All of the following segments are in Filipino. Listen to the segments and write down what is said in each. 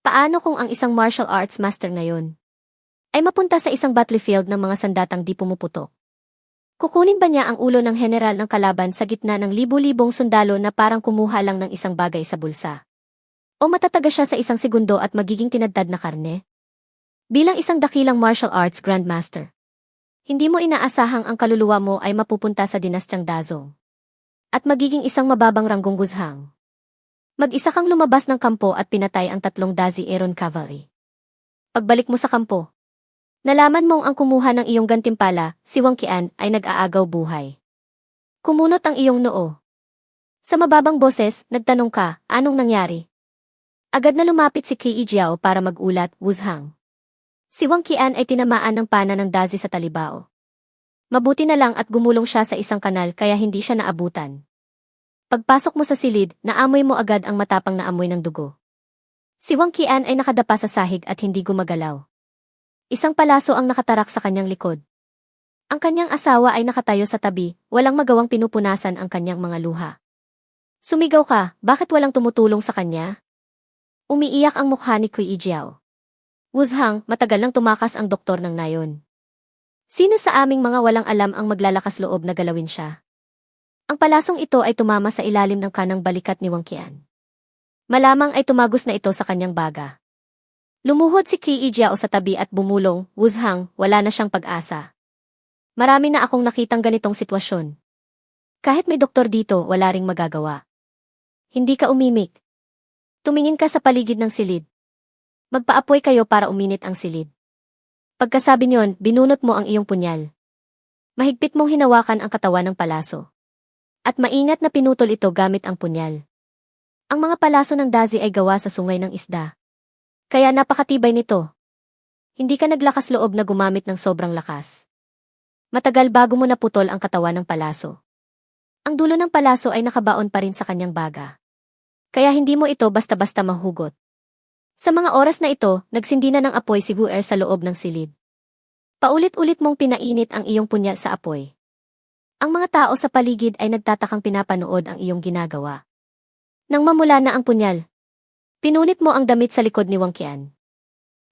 Paano kung ang isang martial arts master ngayon ay mapunta sa isang battlefield ng mga sandatang di pumuputok? Kukunin ba niya ang ulo ng general ng kalaban sa gitna ng libu-libong sundalo na parang kumuha lang ng isang bagay sa bulsa? O matataga siya sa isang segundo at magiging tinadtad na karne? Bilang isang dakilang martial arts grandmaster, hindi mo inaasahang ang kaluluwa mo ay mapupunta sa dinastyang Dazong at magiging isang mababang ranggong guzhang. Mag-isa kang lumabas ng kampo at pinatay ang 3 Dazi Eron Cavalry. Pagbalik mo sa kampo, nalaman mong ang kumuha ng iyong gantimpala, si Wang Qian, ay nag-aagaw buhay. Kumunot ang iyong noo. Sa mababang boses, nagtanong ka, anong nangyari? Agad na lumapit si Qi Jiao para mag-ulat, Wuzhang. Si Wang Qian ay tinamaan ng pana ng Dazi sa talibao. Mabuti na lang at gumulong siya sa isang kanal kaya hindi siya naabutan. Pagpasok mo sa silid, naamoy mo agad ang matapang na amoy ng dugo. Si Wang Qian ay nakadapa sa sahig at hindi gumagalaw. Isang palaso ang nakatarak sa kanyang likod. Ang kanyang asawa ay nakatayo sa tabi, walang magawang pinupunasan ang kanyang mga luha. Sumigaw ka, bakit walang tumutulong sa kanya? Umiiyak ang mukha ni Qi Jiao. Wuzhang, matagal nang tumakas ang doktor ng nayon. Sino sa aming mga walang alam ang maglalakas loob na galawin siya? Ang palasong ito ay tumama sa ilalim ng kanang balikat ni Wang Qian. Malamang ay tumagos na ito sa kanyang baga. Lumuhod si Qi Jiao sa tabi at bumulong, Wuzhang, wala na siyang pag-asa. Marami na akong nakitang ganitong sitwasyon. Kahit may doktor dito, wala ring magagawa. Hindi ka umimik. Tumingin ka sa paligid ng silid. Magpaapoy kayo para uminit ang silid. Pagkasabi niyon, binunot mo ang iyong punyal. Mahigpit mong hinawakan ang katawan ng palaso. At maingat na pinutol ito gamit ang punyal. Ang mga palaso ng Dazi ay gawa sa sungay ng isda. Kaya napakatibay nito. Hindi ka naglakas loob na gumamit ng sobrang lakas. Matagal bago mo naputol ang katawan ng palaso. Ang dulo ng palaso ay nakabaon pa rin sa kanyang baga. Kaya hindi mo ito basta-basta mahugot. Sa mga oras na ito, nagsindi na ng apoy si Guer sa loob ng silid. Paulit-ulit mong pinainit ang iyong punyal sa apoy. Ang mga tao sa paligid ay nagtatakang pinapanood ang iyong ginagawa. Nang mamula na ang punyal, pinunit mo ang damit sa likod ni Wang Qian.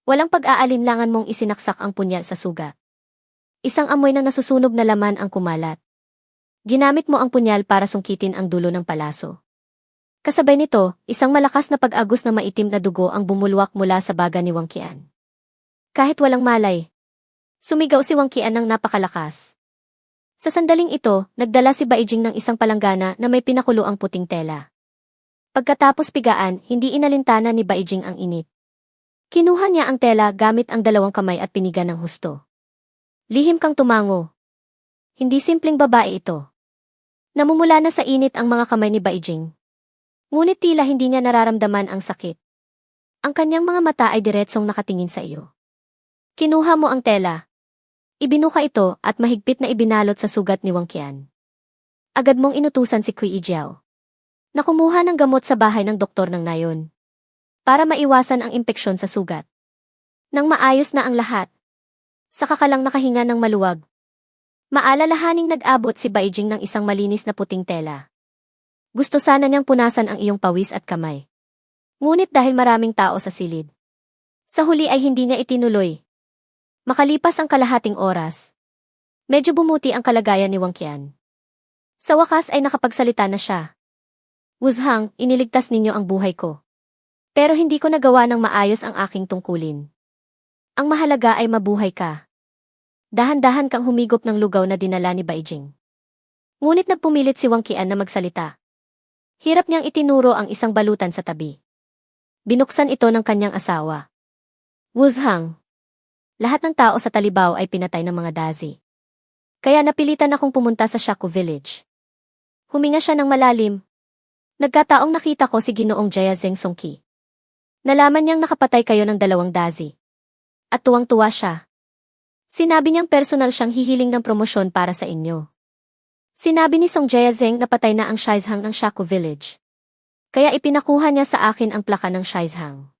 Walang pag-aalinlangan mong isinaksak ang punyal sa sugat. Isang amoy ng nasusunog na laman ang kumalat. Ginamit mo ang punyal para sungkitin ang dulo ng palaso. Kasabay nito, isang malakas na pag-agos na maitim na dugo ang bumulwak mula sa baga ni Wang Qian. Kahit walang malay, sumigaw si Wang Qian ng napakalakas. Sa sandaling ito, nagdala si Baijing ng isang palanggana na may pinakuloang puting tela. Pagkatapos pigaan, hindi inalintana ni Baijing ang init. Kinuha niya ang tela gamit ang 2 kamay at piniga ng husto. Lihim kang tumango. Hindi simpleng babae ito. Namumula na sa init ang mga kamay ni Baijing. Ngunit tila hindi niya nararamdaman ang sakit. Ang kanyang mga mata ay diretsong nakatingin sa iyo. Kinuha mo ang tela. Ibinuka ito at mahigpit na ibinalot sa sugat ni Wang Qian. Agad mong inutusan si Qi Jiao na kumuha ng gamot sa bahay ng doktor ng nayon para maiwasan ang impeksyon sa sugat. Nang maayos na ang lahat, saka ka lang nakahinga ng maluwag. Maalalahaning nag-abot si Baijing ng isang malinis na puting tela. Gusto sana niyang punasan ang iyong pawis at kamay. Ngunit dahil maraming tao sa silid, sa huli ay hindi niya itinuloy. Makalipas ang kalahating oras, medyo bumuti ang kalagayan ni Wang Qian. Sa wakas ay nakapagsalita na siya. Wuzhang, iniligtas ninyo ang buhay ko. Pero hindi ko nagawa ng maayos ang aking tungkulin. Ang mahalaga ay mabuhay ka. Dahan-dahan kang humigop ng lugaw na dinala ni Baijing. Ngunit nagpumilit si Wang Qian na magsalita. Hirap niyang itinuro ang isang balutan sa tabi. Binuksan ito ng kanyang asawa. Wuzhang. Lahat ng tao sa Talibao ay pinatay ng mga Dazi. Kaya napilitan akong pumunta sa Shaku Village. Huminga siya ng malalim. Nagkataong nakita ko si Ginoong Jia Zheng Songqi. Nalaman niyang nakapatay kayo ng 2 Dazi. At tuwang-tuwa siya. Sinabi niyang personal siyang hihiling ng promosyon para sa inyo. Sinabi ni Song Jia Zheng na patay na ang Shaizhang ng Shaku Village. Kaya ipinakuha niya sa akin ang plaka ng Shaizhang.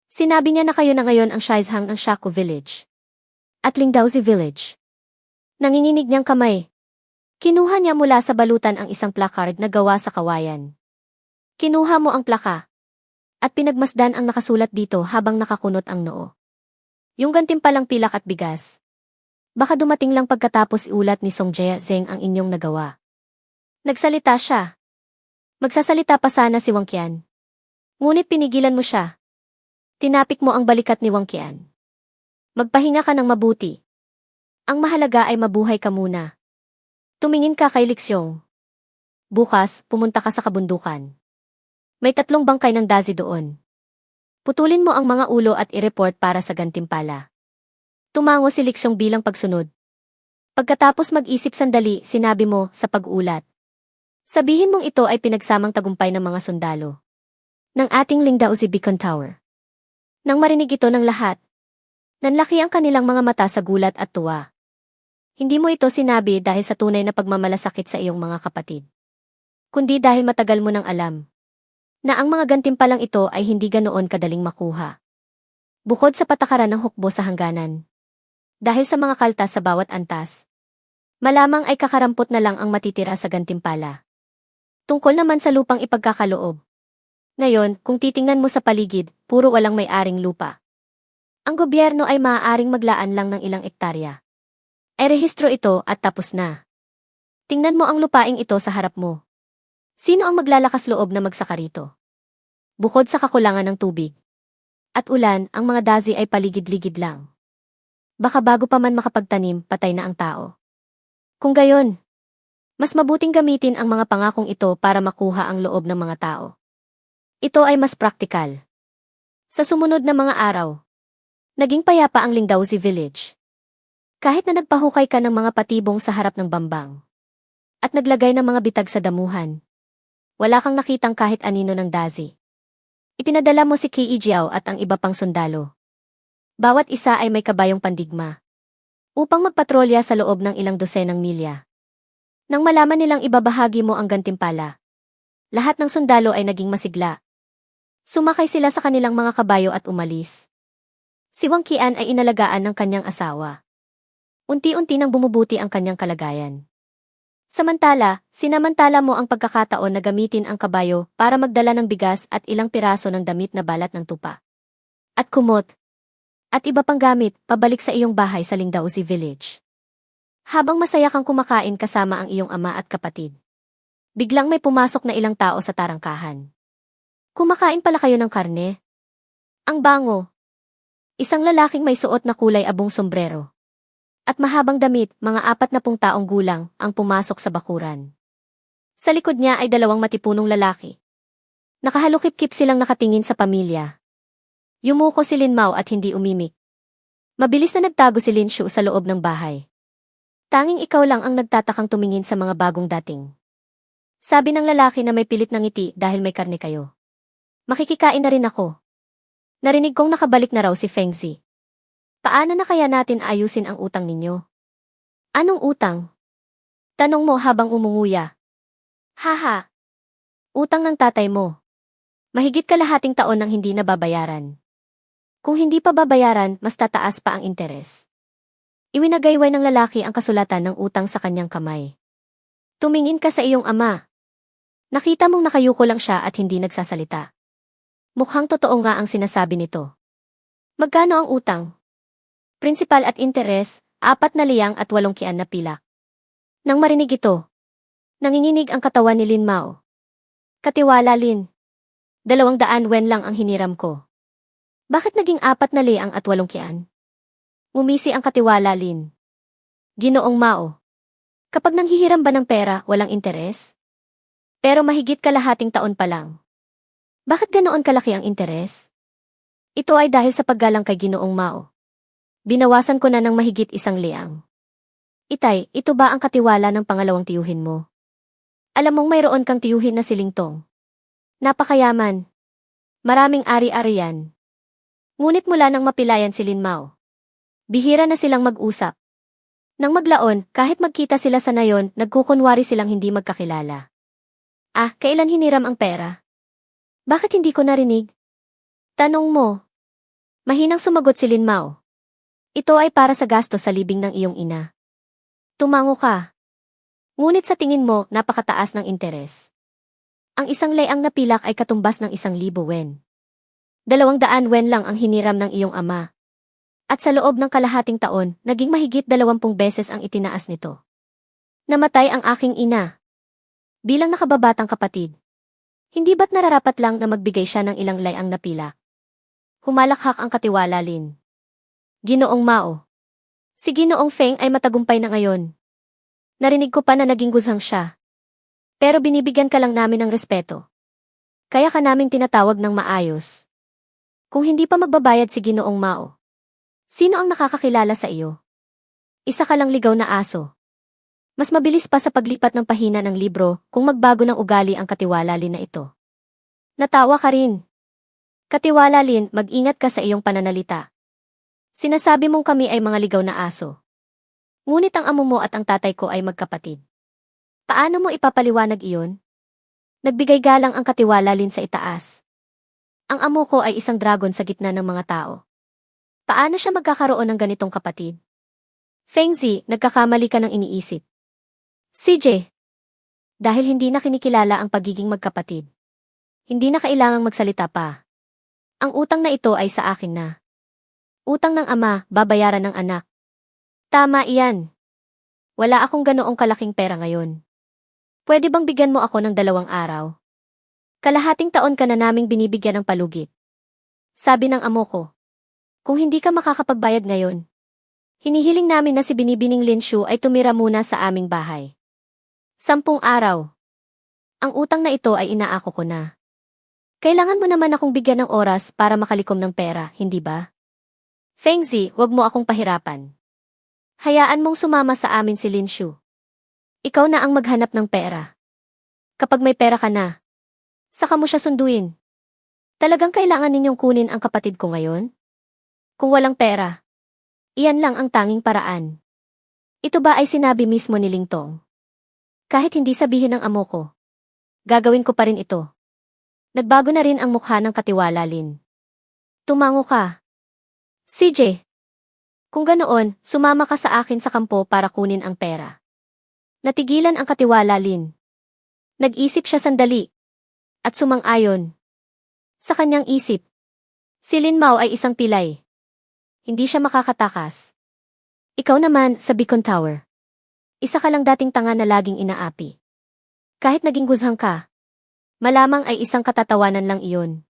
Sinabi niya na kayo na ngayon ang Shaizhang ng Shaku Village. At Lingdaozi Village. Nanginginig niyang kamay. Kinuha niya mula sa balutan ang isang placard na gawa sa kawayan. Kinuha mo ang plaka. At pinagmasdan ang nakasulat dito habang nakakunot ang noo. Yung gantimpalang pilak at bigas. Baka dumating lang pagkatapos iulat ni Song Jae-zeng ang inyong nagawa. Nagsalita siya. Magsasalita pa sana si Wang Qian. Ngunit pinigilan mo siya. Tinapik mo ang balikat ni Wang Qian. Magpahinga ka ng mabuti. Ang mahalaga ay mabuhay ka muna. Tumingin ka kay Lixyong. Bukas, pumunta ka sa kabundukan. May 3 bangkay ng dazi doon. Putulin mo ang mga ulo at i-report para sa gantimpala. Tumango si Lixyong bilang pagsunod. Pagkatapos mag-isip sandali, sinabi mo sa pag-ulat. Sabihin mong ito ay pinagsamang tagumpay ng mga sundalo ng ating Lingdaozi Beacon Tower. Nang marinig ito ng lahat, nanlaki ang kanilang mga mata sa gulat at tuwa. Hindi mo ito sinabi dahil sa tunay na pagmamalasakit sa iyong mga kapatid, kundi dahil matagal mo nang alam na ang mga gantimpalang ito ay hindi ganoon kadaling makuha. Bukod sa patakaran ng hukbo sa hangganan, dahil sa mga kaltas sa bawat antas, malamang ay kakarampot na lang ang matitira sa gantimpala. Tungkol naman sa lupang ipagkakaloob. Ngayon, kung titingnan mo sa paligid, puro walang may-aring lupa. Ang gobyerno ay maaaring maglaan lang ng ilang ektarya. Ay rehistro ito at tapos na. Tingnan mo ang lupaing ito sa harap mo. Sino ang maglalakas loob na magsaka rito? Bukod sa kakulangan ng tubig at ulan, ang mga dazi ay paligid-ligid lang. Baka bago pa man makapagtanim, patay na ang tao. Kung gayon, mas mabuting gamitin ang mga pangakong ito para makuha ang loob ng mga tao. Ito ay mas praktikal. Sa sumunod na mga araw, naging payapa ang Lingdaozi Village. Kahit na nagpahukay ka ng mga patibong sa harap ng bambang at naglagay ng mga bitag sa damuhan, wala kang nakitang kahit anino ng dazi. Ipinadala mo si Qi Jiao at ang iba pang sundalo. Bawat isa ay may kabayong pandigma upang magpatrolya sa loob ng ilang dosenang milya. Nang malaman nilang ibabahagi mo ang gantimpala, lahat ng sundalo ay naging masigla. Sumakay sila sa kanilang mga kabayo at umalis. Si Wang Qian ay inalagaan ng kanyang asawa. Unti-unti nang bumubuti ang kanyang kalagayan. Samantala, sinamantala mo ang pagkakataon na gamitin ang kabayo para magdala ng bigas at ilang piraso ng damit na balat ng tupa. At kumot. At iba pang gamit, pabalik sa iyong bahay sa Lingdaozi Village. Habang masaya kang kumakain kasama ang iyong ama at kapatid, biglang may pumasok na ilang tao sa tarangkahan. Kumakain pala kayo ng karne? Ang bango. Isang lalaking may suot na kulay abong sombrero at mahabang damit, mga 40 taong gulang, ang pumasok sa bakuran. Sa likod niya ay 2 matipunong lalaki. Nakahalukip-kip silang nakatingin sa pamilya. Yumuko si Lin Mao at hindi umimik. Mabilis na nagtago si Lin Shu sa loob ng bahay. Tanging ikaw lang ang nagtatakang tumingin sa mga bagong dating. Sabi ng lalaki na may pilit ng ngiti dahil may karne kayo. Makikikain na rin ako. Narinig kong nakabalik na raw si Feng Zi. Paano na kaya natin ayusin ang utang ninyo? Anong utang? Tanong mo habang umunguya. Haha. Utang ng tatay mo. Mahigit kalahating taon nang hindi nababayaran. Kung hindi pa babayaran, mas tataas pa ang interes. Iwinagayway ng lalaki ang kasulatan ng utang sa kanyang kamay. Tumingin ka sa iyong ama. Nakita mong nakayuko lang siya at hindi nagsasalita. Mukhang totoo nga ang sinasabi nito. Magkano ang utang? Prinsipal at interes, 4,800 na pilak. Nang marinig ito, nanginginig ang katawan ni Lin Mao. Katiwala Lin. 200 wen lang ang hiniram ko. Bakit naging 4,800? Umisi ang katiwala Lin. Ginoong Mao. Kapag nanghihiram ba ng pera, walang interes? Pero mahigit kalahating taon pa lang. Bakit ganoon kalaki ang interes? Ito ay dahil sa paggalang kay Ginoong Mao. Binawasan ko na ng mahigit 1,000. Itay, ito ba ang katiwala ng pangalawang tiyuhin mo? Alam mong mayroon kang tiyuhin na si Lingtong. Napakayaman. Maraming ari-arian. Ngunit mula nang mapilayan si Lin Mao, bihira na silang mag-usap. Nang maglaon, kahit magkita sila sa nayon, nagkukunwari silang hindi magkakilala. Ah, kailan hiniram ang pera? Bakit hindi ko narinig? Tanong mo. Mahinang sumagot si Lin Mao. Ito ay para sa gasto sa libing ng iyong ina. Tumango ka. Ngunit sa tingin mo, napakataas ng interes. Ang 1,000 na pilak ay katumbas ng 1,000 wen. 200 wen lang ang hiniram ng iyong ama. At sa loob ng kalahating taon, naging mahigit 20 beses ang itinaas nito. Namatay ang aking ina. Bilang nakababatang kapatid. Hindi ba't nararapat lang na magbigay siya ng ilang layang napila? Humalakhak ang katiwala Lin. Ginoong Mao. Si Ginoong Feng ay matagumpay na ngayon. Narinig ko pa na naging guzhang siya. Pero binibigyan ka lang namin ng respeto. Kaya ka naming tinatawag ng maayos. Kung hindi pa magbabayad si Ginoong Mao, sino ang nakakakilala sa iyo? Isa ka lang ligaw na aso. Mas mabilis pa sa paglipat ng pahina ng libro kung magbago ng ugali ang katiwala Lin na ito. Natawa ka rin. Katiwala Lin, mag-ingat ka sa iyong pananalita. Sinasabi mong kami ay mga ligaw na aso. Ngunit ang amo mo at ang tatay ko ay magkapatid. Paano mo ipapaliwanag iyon? Nagbigay galang ang katiwala Lin sa itaas. Ang amo ko ay isang dragon sa gitna ng mga tao. Paano siya magkakaroon ng ganitong kapatid? Feng Zi, nagkakamali ka ng iniisip. CJ. Dahil hindi na kinikilala ang pagiging magkapatid. Hindi na kailangang magsalita pa. Ang utang na ito ay sa akin na. Utang ng ama, babayaran ng anak. Tama iyan. Wala akong ganoong kalaking pera ngayon. Pwede bang bigyan mo ako ng 2 araw? Kalahating taon ka na naming binibigyan ng palugit. Sabi ng amo ko. Kung hindi ka makakapagbayad ngayon, hinihiling namin na si Binibining Lin Shu ay tumira muna sa aming bahay. 10 araw. Ang utang na ito ay inaako ko na. Kailangan mo naman akong bigyan ng oras para makalikom ng pera, hindi ba? Feng Zi, wag mo akong pahirapan. Hayaan mong sumama sa amin si Lin Shu. Ikaw na ang maghanap ng pera. Kapag may pera ka na, saka mo siya sunduin. Talagang kailangan ninyong kunin ang kapatid ko ngayon? Kung walang pera, iyan lang ang tanging paraan. Ito ba ay sinabi mismo ni Ling Tong? Kahit hindi sabihin ng amo ko, gagawin ko pa rin ito. Nagbago na rin ang mukha ng katiwala Lin. Tumango ka. CJ. Kung ganoon, sumama ka sa akin sa kampo para kunin ang pera. Natigilan ang katiwala Lin. Nag-isip siya sandali. At sumang-ayon. Sa kanyang isip, si Lin Mao ay isang pilay. Hindi siya makakatakas. Ikaw naman, sa Beacon Tower. Isa ka lang dating tanga na laging inaapi. Kahit naging guzhang ka, malamang ay isang katatawanan lang iyon.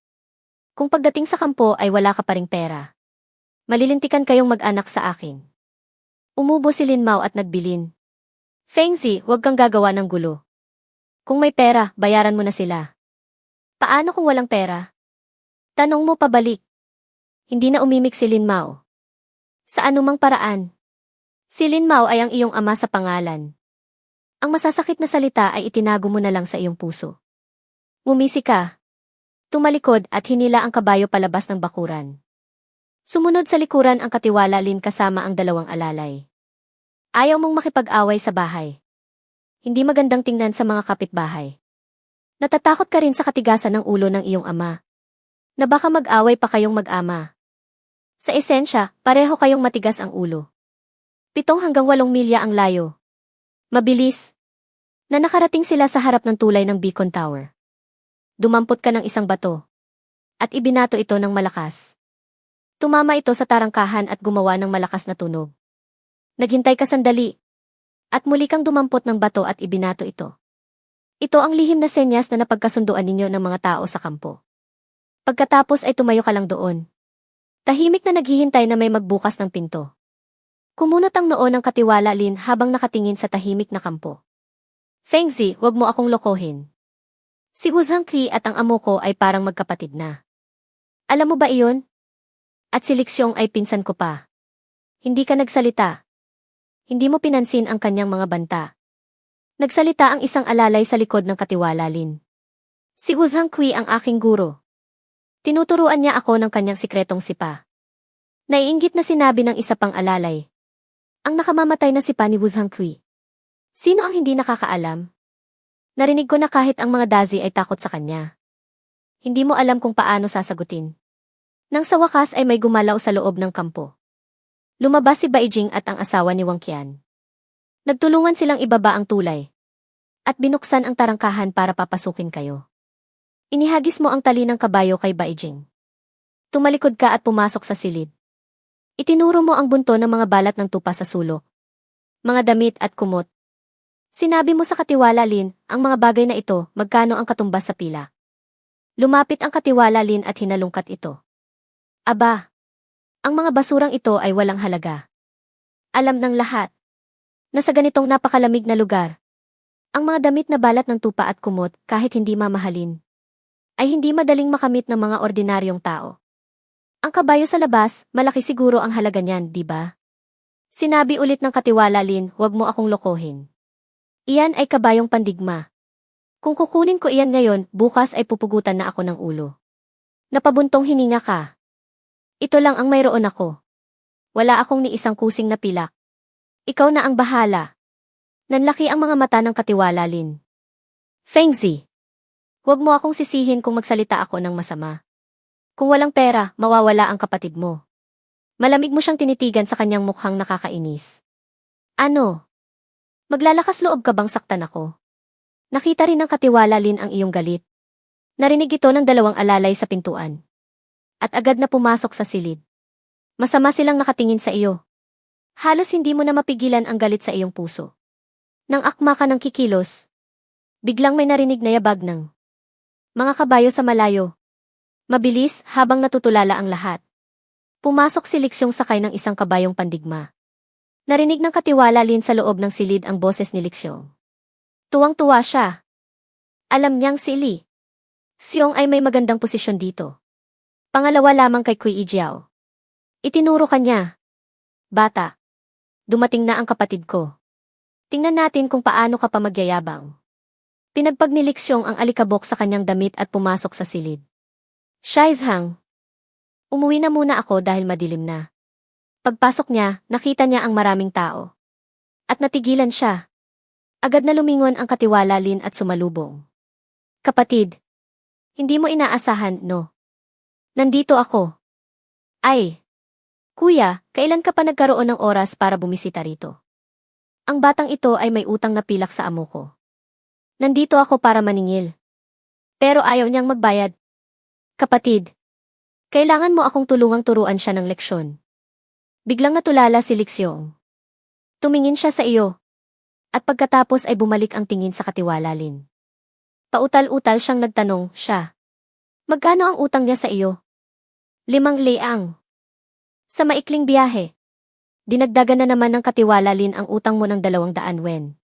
Kung pagdating sa kampo ay wala ka pa ring pera, malilintikan kayong mag-anak sa akin. Umubo si Lin Mao at nagbilin. Feng Zi, huwag kang gagawa ng gulo. Kung may pera, bayaran mo na sila. Paano kung walang pera? Tanong mo pabalik. Hindi na umimik si Lin Mao. Sa anumang paraan. Si Lin Mao ay ang iyong ama sa pangalan. Ang masasakit na salita ay itinago mo na lang sa iyong puso. Ngumisi ka. Tumalikod at hinila ang kabayo palabas ng bakuran. Sumunod sa likuran ang katiwala Lin kasama ang 2 alalay. Ayaw mong makipag-away sa bahay. Hindi magandang tingnan sa mga kapitbahay. Natatakot ka rin sa katigasan ng ulo ng iyong ama. Na baka mag-away pa kayong mag-ama. Sa esensya, pareho kayong matigas ang ulo. 7 hanggang 8 milya ang layo. Mabilis. Na nakarating sila sa harap ng tulay ng Beacon Tower. Dumampot ka ng isang bato. At ibinato ito ng malakas. Tumama ito sa tarangkahan at gumawa ng malakas na tunog. Naghintay ka sandali. At muli kang dumampot ng bato at ibinato ito. Ito ang lihim na senyas na napagkasunduan ninyo ng mga tao sa kampo. Pagkatapos ay tumayo ka lang doon. Tahimik na naghihintay na may magbukas ng pinto. Kumunot ang noo ng katiwala Lin habang nakatingin sa tahimik na kampo. Feng Zi, wag mo akong lokohin. Si Wu Zhangqi at ang amo ko ay parang magkapatid na. Alam mo ba iyon? At si Lixiong ay pinsan ko pa. Hindi ka nagsalita. Hindi mo pinansin ang kanyang mga banta. Nagsalita ang isang alalay sa likod ng katiwala Lin. Si Wu Zhangqi ang aking guro. Tinuturuan niya ako ng kanyang sikretong sipa. Naiinggit na sinabi ng isa pang alalay. Ang nakamamatay na sipa ni Wu Zhangqi. Sino ang hindi nakakaalam? Narinig ko na kahit ang mga dazi ay takot sa kanya. Hindi mo alam kung paano sasagutin. Nang sa wakas ay may gumalaw sa loob ng kampo. Lumabas si Baijing at ang asawa ni Wang Qian. Nagtulungan silang ibaba ang tulay. At binuksan ang tarangkahan para papasukin kayo. Inihagis mo ang tali ng kabayo kay Baijing. Tumalikod ka at pumasok sa silid. Itinuro mo ang bunto ng mga balat ng tupa sa sulok. Mga damit at kumot. Sinabi mo sa Katiwala Lin, ang mga bagay na ito, magkano ang katumbas sa pila. Lumapit ang Katiwala Lin at hinalungkat ito. Aba! Ang mga basurang ito ay walang halaga. Alam ng lahat na sa ganitong napakalamig na lugar, ang mga damit na balat ng tupa at kumot, kahit hindi mamahalin, ay hindi madaling makamit ng mga ordinaryong tao. Ang kabayo sa labas, malaki siguro ang halaga niyan, di ba? Sinabi ulit ng Katiwala Lin, huwag mo akong lokohin. Iyan ay kabayong pandigma. Kung kukunin ko iyan ngayon, bukas ay pupugutan na ako ng ulo. Napabuntong hininga ka. Ito lang ang mayroon ako. Wala akong ni isang kusing na pilak. Ikaw na ang bahala. Nanlaki ang mga mata ng Katiwala Lin. Fengzi, huwag mo akong sisihin kung magsalita ako ng masama. Kung walang pera, mawawala ang kapatid mo. Malamig mo siyang tinitigan sa kanyang mukhang nakakainis. Ano? Maglalakas loob ka bang saktan ako? Nakita rin ng Katiwala Lin ang iyong galit. Narinig ito ng dalawang alalay sa pintuan. At agad na pumasok sa silid. Masama silang nakatingin sa iyo. Halos hindi mo na mapigilan ang galit sa iyong puso. Nang akma ka ng kikilos, biglang may narinig na yabag ng mga kabayo sa malayo. Mabilis habang natutulala ang lahat. Pumasok si Liksyong sakay ng isang kabayong pandigma. Narinig ng Katiwala Lin sa loob ng silid ang boses ni Liksyong. Tuwang-tuwa siya. Alam niyang si Li Xiong ay may magandang posisyon dito. Pangalawa lamang kay Kui Ijiao. Itinuro kanya. Bata, dumating na ang kapatid ko. Tingnan natin kung paano ka pa magyayabang. Pinagpag ni Liksyong ang alikabok sa kanyang damit at pumasok sa silid. Shaizhang, umuwi na muna ako dahil madilim na. Pagpasok niya, nakita niya ang maraming tao. At natigilan siya. Agad na lumingon ang Katiwala Lin at sumalubong. Kapatid, hindi mo inaasahan, no? Nandito ako. Ay, kuya, kailan ka pa nagkaroon ng oras para bumisita rito? Ang batang ito ay may utang na pilak sa amo ko. Nandito ako para maningil. Pero ayaw niyang magbayad. Kapatid, kailangan mo akong tulungang turuan siya ng leksyon. Biglang natulala si Liksyong. Tumingin siya sa iyo. At pagkatapos ay bumalik ang tingin sa Katiwala Lin. Pautal-utal siyang nagtanong, siya. Magkano ang utang niya sa iyo? 5 leang. Sa maikling biyahe. Dinagdagan na naman ng Katiwala Lin ang utang mo ng 200 wen.